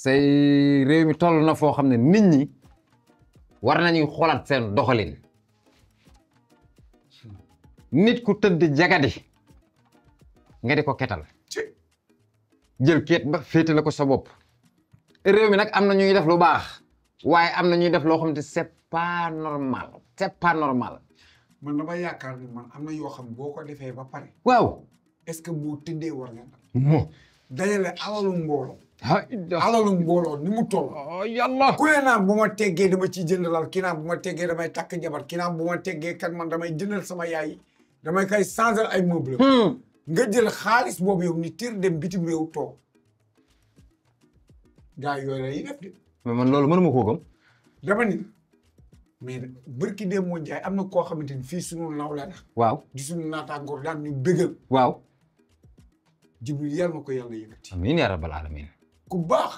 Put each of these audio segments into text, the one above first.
say réew mi toll na foo xam ne nit ñi war nañuy xoolaat seen doxalin nit ku tëdd jagadi nga di ko ketal jël keet ba féete la ko sa bopp réew mi nag am na ñuy def lu baax waaye am na ñuy def loo xam ne c'est pas normal man dama yaakaar ni man am na yoo xam boo ko defee ba pare waaw est-ce que boo tëddee war nga mo dajale alalu mbooloo ah alalu mbooloo ni mu toll yàlla ku ne naan bu ma teggee dama ciy jënd lal kii naan bu ma teggee damay takk jabar kii naan bu ma teggee kat man damay jëndal sama yaay damay koy changer ay meuble nga jël xaalis boobu yow ni tir dem bitim réew toog gars yooyu la yi def de mais man loolu mënuma koo gëm dama ni mais bërki dee moo jaay am na koo xamante ni fii sunu naw la waaw di sunu naataangoor daan ñu bégal waaw Jibril yàlla na ko yàlla yëkkati amiin yaa rabbal alamin ku baax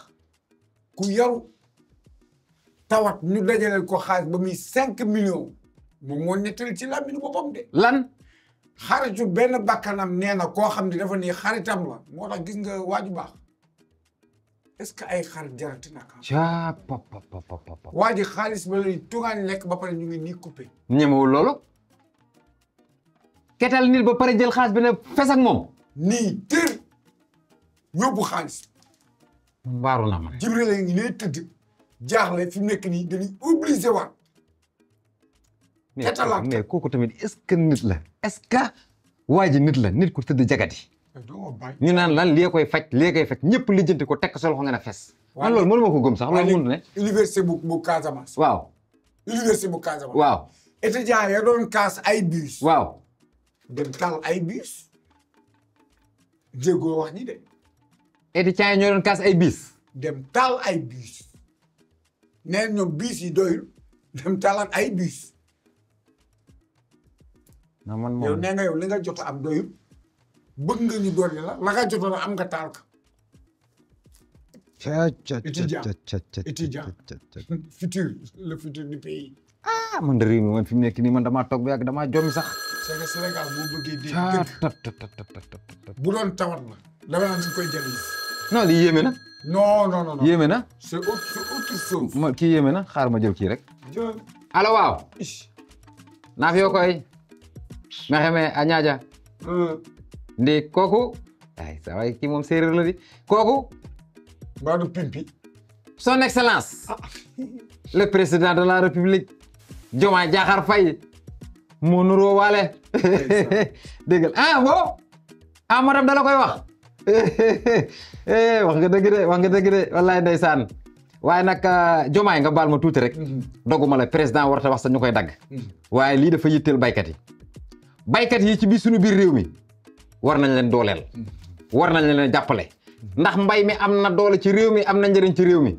ku yaru tawat ñu dajaleel ko xaalis ba muy 5 millions moom moo nettali ci làmmiñu boppam de lan xaritu benn bakkanam nee na koo xam ne dafa nii xaritam la moo tax gis nga waaju baax est-ce que ay xarit jarati naka ca pop waa ji xaalis ba lay tugaan lekk ba pare ñu ngi nii coupé ñemewul loolu ketal nit ba pare jël xaalis bi ne fes ak moom nii tër yóbbu xaalis waaru na man Jibril la ngi nee tëdd jaaxle fi mu nekk nii dañuy obligé waat ketalaat mais kooku tamit est-ce que nit la est-ce que waa ji nit la nit ku tëdd jagati ñu naan lan lii koy faj ñëpp lijjanti ko tekk sa loxo nga ne fes man loolu mënuma ko gëm sax loolu mënut ne université bu Casamance waaw université bu Casamance waaw étudiant ya doon kaas ay bus waaw dem taal ay bus jéggoo wax ñi de étudiants yi ñoo doon kaas ay bis dem taal ay bus neen ñoom bus yi doyul dem taalaan ay bus na man yow moom nee nga yow li nga jot am doyul bëgg nga ñu dolli la nga jotoon am nga taal ka étudiant futur le futur du pays ah man de réew mi man fi mu nekk nii man damaa toog ba yàgg damaa jommi sax c'est que Sénégal boo bëggee dégg bu doon tawat la dama naan ñu koy jëlis non lii yéeme na non yéeme na c'est autre chose ma kii yéeme na xaar ma jël kii rek jël allo waaw naaf yoo koy maxeme a ñaaja ndi kooku ay sa waay kii moom séeréer la di kooku mbaa du pimpi son excellence le président de la république Diomaye Diakhar Faye moo nuroo waale déggal ah bo ah madame da la koy wax wax nga dëgg de wallaay ndeysaan waaye nag Diomaye nga baal ma tuuti rek doguma la président warta wax sax ñu koy dagg waaye lii dafa yitteel baykat yi ci biir suñu biir réew mi war nañ leen dooleel war nañ leen jàppale ndax mbay mi am na doole ci réew mi am na njëriñ ci réew mi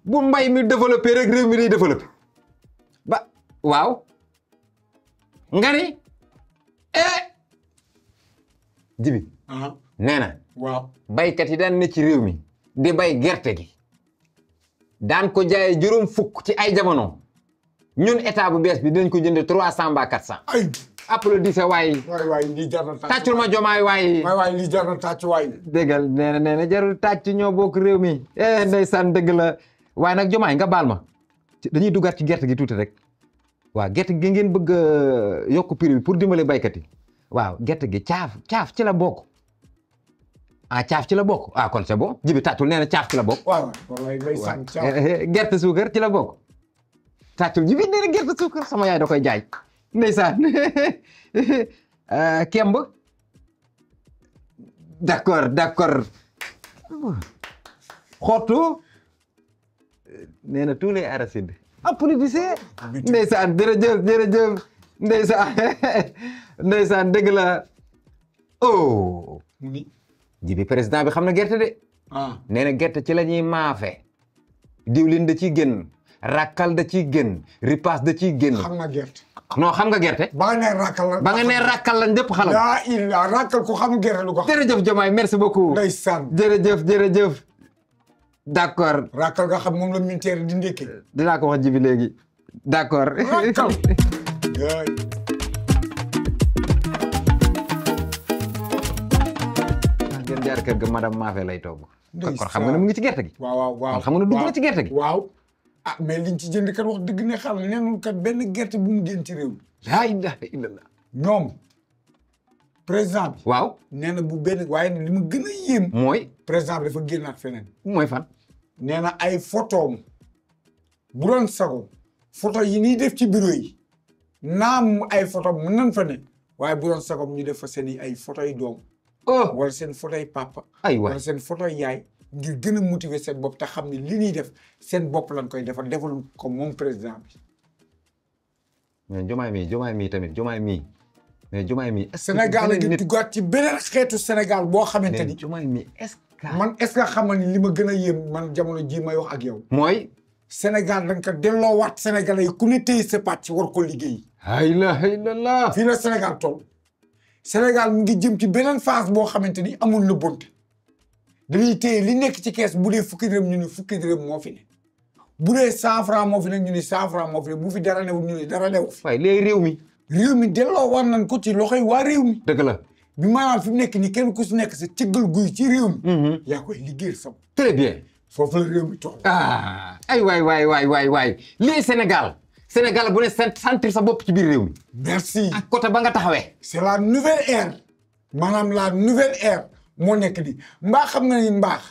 bu mbay mi développé rek réew mi day développé ba waaw nga ni jibi nee na waaw baykat yi daan ne ci réew mi di bay gerte gi daan ko jaayee juróom fukk ci ay jamono ñun état bu bees bi dinañ ko jënde 300 ba 400 ay applaudissé waay lii jar na tàcc tàccul ma Diomaye waay lii jar na tàcc waay déggal nee na jarul tàcc ñoo bokk réew mi ndeysaan dëgg la waaye nag Diomaye nga baal ma dañuy duggaat ci gerte gi tuuti rek waaw gerte gi ngeen bëgg yokk prix bi pour dimbale baykat yi waaw gerte gi caaf ci la bokk ah caaf ci la bokk ah kon c'est bon jibi tàccul nee na caaf ci la bokk waaw gerte suukar ci la bokk tàccul jibi nee na gerte suukar sama yaay da koy jaay ndeysaan kemb d'accord xottu nee na tous les arachides applaudissez ndeysaan jërëjëf ndeysaan dëgg la oh jibi président bi xam na gerte de nee na gerte ci la ñuy maafe diwlin da ciy génn rakkal da ciy génn ripaas da ciy génn xam nga gerte non xam nga gerte ba nga nee rakkal la ñëpp xalam yaa illa rakkal ko xam gerte lu ko xam jërëjëf Diomaye merci beaucoup ndeysaan jërëjëf d'accord rakkal nga xam moom la militaire di ndékki dinaa ko wax jibi léegi d'accord rakkal ngeen jaar kër ga madame Mafé lay togg kon xam nga ne mu ngi ci gerte gi. waaw kon xam nga ne dugg na ci gerte gi. waaw ah mais liñ ci jënd kat wax dëgg ne xam ne neenul kat benn gerte bu mu génn ci réew mi. laa ilaaha illallah. ñoom président bi. waaw nee na bu benn waaye li mu gën a yéem. mooy. président bi dafa génnaat feneen. mooy fan. nee na ay photoom bu doon sago photo yi ñuy def ci bureau yi naam ay photo mën nañ fa ne waaye bu doon sagoom ñu def fa seen ay photo yi doom. wala seen photo yi papa. aywa wala seen photo yi yaay. ngir gën a motiver seen bopp te xam ne li ñuy def seen bopp lañ koy defal defal ko moom président bi. mais Diomaye mii tamit Diomaye mii mais Diomaye mii. Sénégal gi duggaat ci beneen xeetu Sénégal boo xamante ni. mais Diomaye mii est-ce que. man est-ce que xam nga ni li ma gën a yéem man jamono ji may wax ak yow. mooy. Sénégal da nga ko delloowaat Sénégalais yi ku ne téye sa pàcc war ko liggéey. la ilaha illallah. fii la Sénégal toll. Sénégal mu ngi jëm ci beneen phase boo xamante ni amul na bonte. dañuy téye li nekk ci kees bu dee fukki dërëm ñu ni fukki dërëm moo fi ne. bu dee 100 francs moo fi ne ñu ni 100 francs moo fi ne bu fi dara newul ñu ni dara newu fi. waaye léegi réew mi. réew mi delloo war nañ ko ci loxoy waa réew mi. dëgg la. bi maanaam fi mu nekk nii kenn ku si nekk sa cëggal guy ci réew mi. yaa koy liggéeyal sam. très bien. foofu la réew mi toll. ay waay lii Sénégal bu ne sentir sa bopp ci biir réew mi. merci. ak côté ba nga taxawee. c'est la nouvelle ère. maanaam la nouvelle ère moo nekk nii mbaa xam nga ni mbaax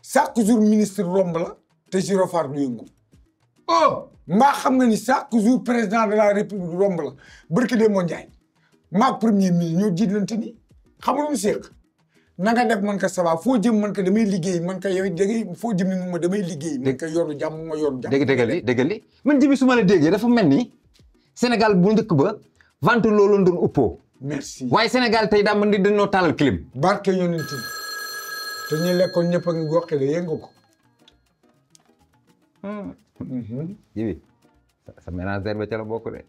chaque jour ministre romb la te gyrophare du yëngu. mbaa xam nga ni chaque jour président de la république romb la barki de moo Njaay maag premier ministre ñoo jiitlante ni xam nga lu mu seeq na nga def man ka ça va foo jëm man ka damay liggéey man ka yow dangay foo jëm ni ma damay liggéey man ka yoru jàmm ma yoru jàmm. déggal li man Djiby su ma la déggee dafa mel ni Sénégal bu njëkk ba vente loolu doon uppoo. merci waaye Sénégal tey daa mën di dañoo taalal clim. barke yonent bi te ñu lekkoon ñëpp a ngi goxi de yëngu ko. Djiby sa ménagère ba ca la bokk de.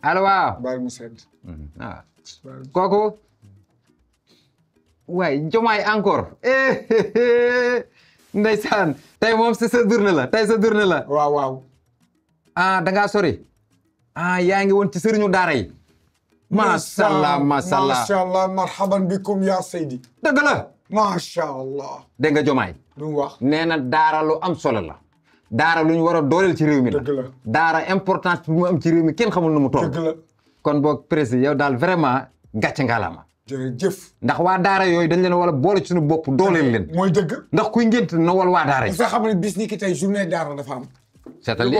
allo waaw. bàyyi mu sedd. kooku. waaye Diomaye encore. ndeysaan tey moom sa journée la tey sa journée la. waaw. da ngaa sori. yaa ngi woon ci sëriñu daara yi. macha allah marhaban bikum ya Seydi. dëgg la. macha allah. dégg nga Diomaye. lu mu wax nee na daara lu am solo la. daara lu ñu war a dooleel ci réew mi la. dëgg la daara importance bi mu am ci réew mi kenn xamul nu mu toll. dëgg la kon boog président yow daal vraiment gàcce ngalaama. jërëjëf. ndax waa daara yooyu dañ leen wala boole ci suñu bopp dooleel leen. mooy dëgg. ndax kuy ngént na wal waa daara yi. sax xam ne bis ni ki tey journée daara dafa am. seetal li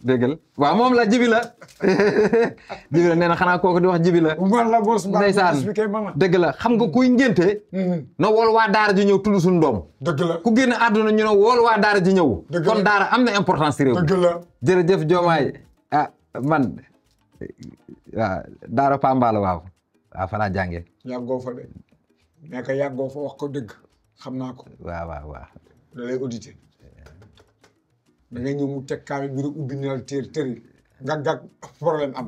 déggal waaw moom la Djiby la Djiby la nee na xanaa kooku di wax Djiby la. man la boss ndeysaan dëgg la xam nga kuy ngénte na wool waa daara ji ñëw tudd suñu doom. dëgg la ku génn àdduna ñu ne wool waa daara ji ñëw. kon daara am na importance ci réew. dëgg la jërëjëf Diomaye man waaw daara Pambala waaw fa laa jàngee. yàggoo fa de nekk yàggoo fa wax ko dëgg xam naa ko. waaw. da lay audité. da nga ñëw mu teg kaami bi rek ubbi na la tëri gàgg problème am.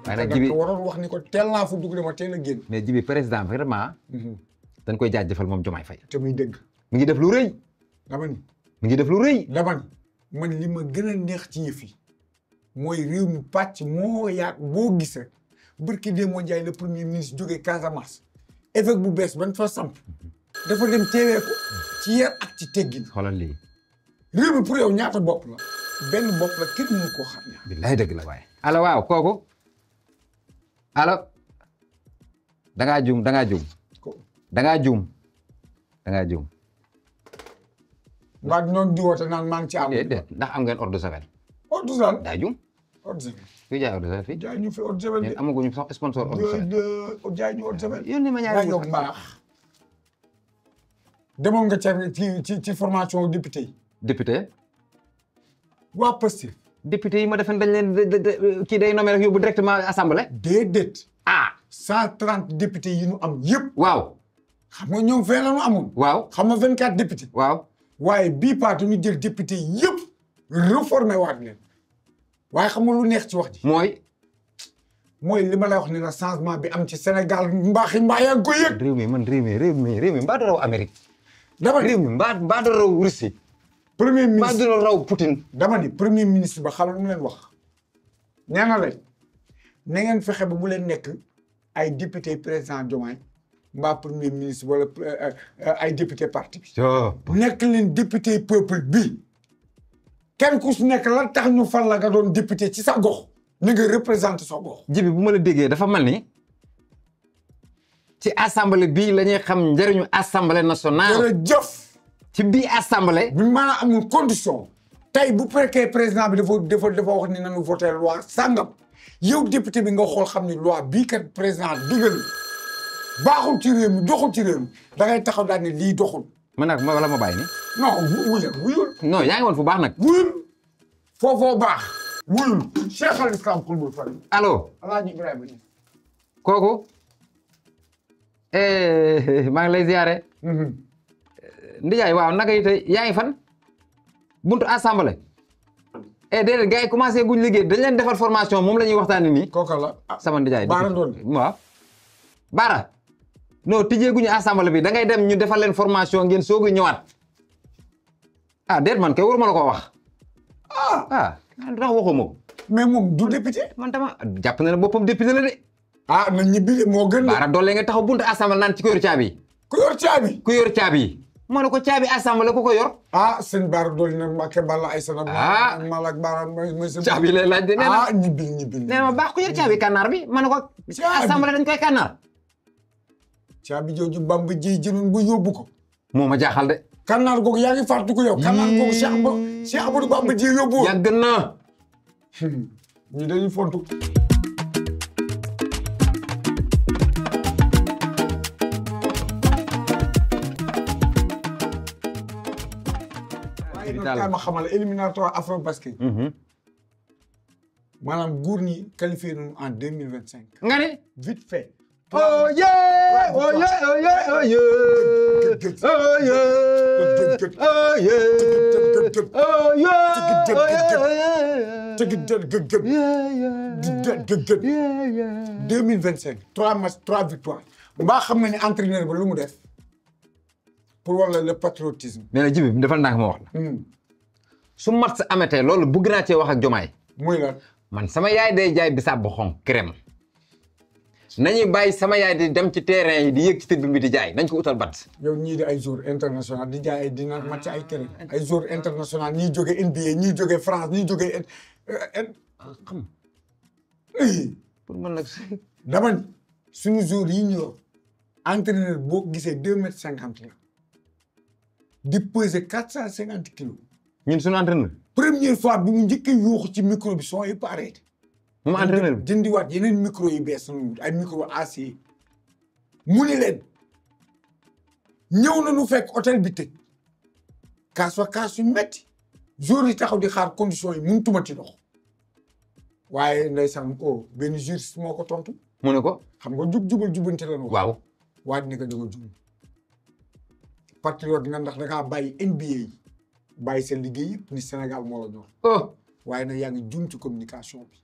waaye nag Djiby waroon wax ni ko teel naa fu dugg dama teel a génn. mais Djiby président vraiment. dañ koy jaajëfal moom Diomaye Faye. te muy dëgg. mi ngi def lu rëy. dama ni. mi ngi def lu rëy. dama ni man li ma gën a neex ci yëf yi mooy réew mi pàcc moo yaat boo gis rek. Barki Demba Ndiaye le premier ministre jógee Casamance évêque bu bees ban fa samp dafa dem teewee ko ci yar ak ci teggin. xoolal lii. réew mi pour yow ñaata bopp la benn bopp la kenn mënu koo xam ñaar. billaay dëgg la waaye. allo waaw kooku allo da ngaa juum. mbaa noonu di woote naan maa ngi ci am. ndax am ngeen ordre de javel. ordre de javel daa juum. ordre de javel. kuy jaay ordre de javel fii. jaay ñu fi ordre de javel de. amaguñu sax sponsor ordre de javel. jaay ñu ordre de javel. yónnee ma ñaari yow mbaax. demoon nga ci formation député yi. député. waa Pastef. député yi ma defoon dañ leen kii day nommé rek yóbbu directement assemblée. déedéet. 130 députés yi ñu am yëpp. waaw. xam nga ñoom fee la ñu amoon. waaw xam nga 24 députés. waaw. waaye bii paatu ñu jël député yëpp réformé waat leen waaye xam nga lu neex ci wax ji. mooy li ma lay wax ni la changement bi am ci Sénégal mbaa yaa ngi koy yëg. réew mi mbaa du raw Amérique. dama ni réew mi mbaa du raw Russie. premier ministre mbaa du raw Poutine. dama ni premier ministre ba xam lu mu leen wax nee na leen na ngeen fexe ba bu leen nekk ay député président Diomaye mbaa premier ministre wala ay député parti bi. nekk leen député peuple bi kenn ku su nekk la tax ñu fal la nga doon député ci sa gox ni nga représenté sa gox. Jibi bu ma la déggee dafa mel ni ci assemblée bii la ñuy xam njëriñu assemblée nationale. jërëjëf. ci bii assemblée. bi maanaam amul condition. tey bu fekkee président bi dafa wax ni nañu voté loi sàngam yow député bi nga xool xam ni loi bii kat président digal baaxul ci réew mi doxul ci réew mi da ngay taxaw daal ne lii doxul. man nag wala ma bàyyi ni non wuyul. non yaa ngi woon fu baax nag. wuyul foofoo baax. wuyul Cheikh al Islam Kulbul Fadil. allo. Alaaji Ibrahima. kooku. maa ngi lay ziare. Ndiaye waaw naka yi tey yaa ngi fan. buntu assemblée. déedéet gars yi commencé guñ liggéey dañ leen defal formation moom la ñuy waxtaanee nii. kooka la sama Ndiaye. Baara doon waaw. Baara. non tijjee guñu assemblée bi da ngay dem ñu defal leen formation ngeen soog a ñëwaat. ah déet man kay waruma la ko wax. ndax waxuma ko. mais moom du député. man dama jàpp na ne boppam député la de. na ñibbi de moo gën. Baara doole nga taxaw buntu assemblée naan ci ko yor caabi. ku yor caabi. ku yor caabi. moo ne ko caabi assemblée ku ko yor. sëñ Baara doole na Mbacke Balla ay sana. Malak Baara mooy sa. caabi lay laaj de nee na ñibbi. nee na ma baax ku yor caabi kànnaar bi ma ne ko. assemblée dañ koy kànnaar. caabi jooju Bamba ji jënoon bu yóbbu ko. moo ma jaaxal de. kànnaar googu yaa ngi fàttaliku yow. kànnaar googu Cheikh Amadou Bamba ji yóbbu woon. yàgg na. ñu dañuy fontu. waaye nag kaay ma xamal éliminatoire afro basket. maanaam góor ñi qualifié nañu en 2025. nga ne. vite fait. oh yeah oh yeah oh yeah oh yeah oh yeah 2025 3 matchs 3 victoires. mbaa xam nga ni entraîneur ba lu mu def pour wala le patriotisme. mais nag Jibi defal naa ko ma wax la. su mat sa amatee loolu bëgg naa cee wax ak Jomaay. muy lan. man sama yaay day jaay bisaab bu xonk crème. nañuy bàyyi sama yaay di dem ci terrain yi di yëg ci tribune bi di jaay nañ ko utal bat. yow ñii di ay joueurs international di jaay di naan match ay crème ay joueurs international ñii jóge NBA ñii jóge France ñii jóge xam pour man nag. dama ni suñu joueurs yi ñu yor entraîneur boo gisee 2,50 m la di peser 450 kilos. ñun suñu entraîneur. première fois bi mu njëkk a yuuxu ci micro bi son yëpp arrêté. moom entraîneur bi jëndiwaat yeneen micro yu bees ay micro acier mu ni leen ñëw na nu fekk hôtel bi tëj kaas fa kaas yu metti jour yi taxaw di xaar conditions yi mun tumati dox waaye ndeysaan benn juriste moo ko tontu. mu ne ko. xam nga jubal jubante la. waaw. waaj ne ko da nga jub patriote nga ndax da ngaa bàyyi NBA yi bàyyi seen liggéey yëpp ni Sénégal moo la ñor. waaye nag yaa ngi jum ci communication bi.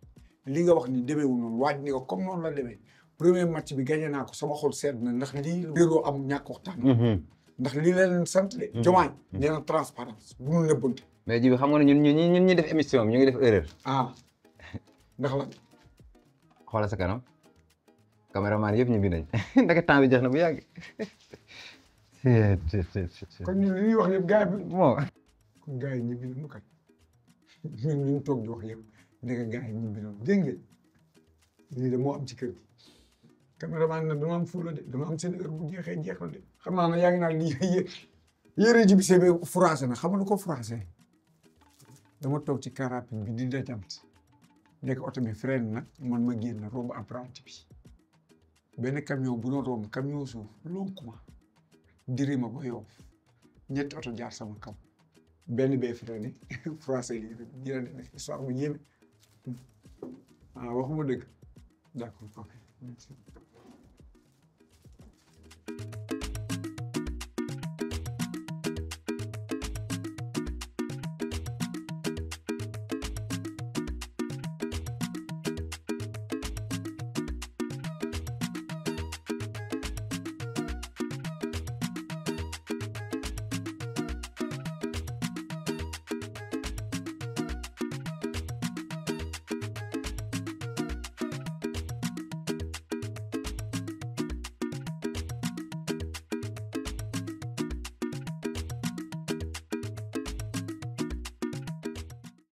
li nga wax ni demeewul noonu waaj ni ko comme noonu la demee premier match bi gagné naa ko sama xol sedd na ndax lii réeroo am ñàkk waxtaan. ndax lii la leen sant de. Diomaye nee na transparence bu ñu nëbbante. mais Jibi xam nga ne ñun ñi def émission bi ñu ngi def erreur. ndax la. xoolal sa kanam caméraman yëpp ñu bind nañ ndeke temps bi jeex na bu yàgg. kon ñun li ñuy wax yëpp gars yi. bon. kon gars yi ñu bind mu kat ñun li ñu toog di wax yëpp. ndeke gars yi ñu bindoon dégg ngeen lii de moo am ci kër gi caméraman nag dama am fuula de dama am seen heure bu jeexee jeex na de xam naa ne yaa ngi naan lii yére ji bi see français na xam nga lu ko français dama toog ci car rapide bi di détente nekk oto bi freine na man ma génn romb apprenti bi benn camion bu doon romb camion suuf lonku ma diri ma ba yow ñetti oto jaar sama kaw benn bee freiné français yi dina demee histoire bu yéeme waxuma dëgg d'accord ok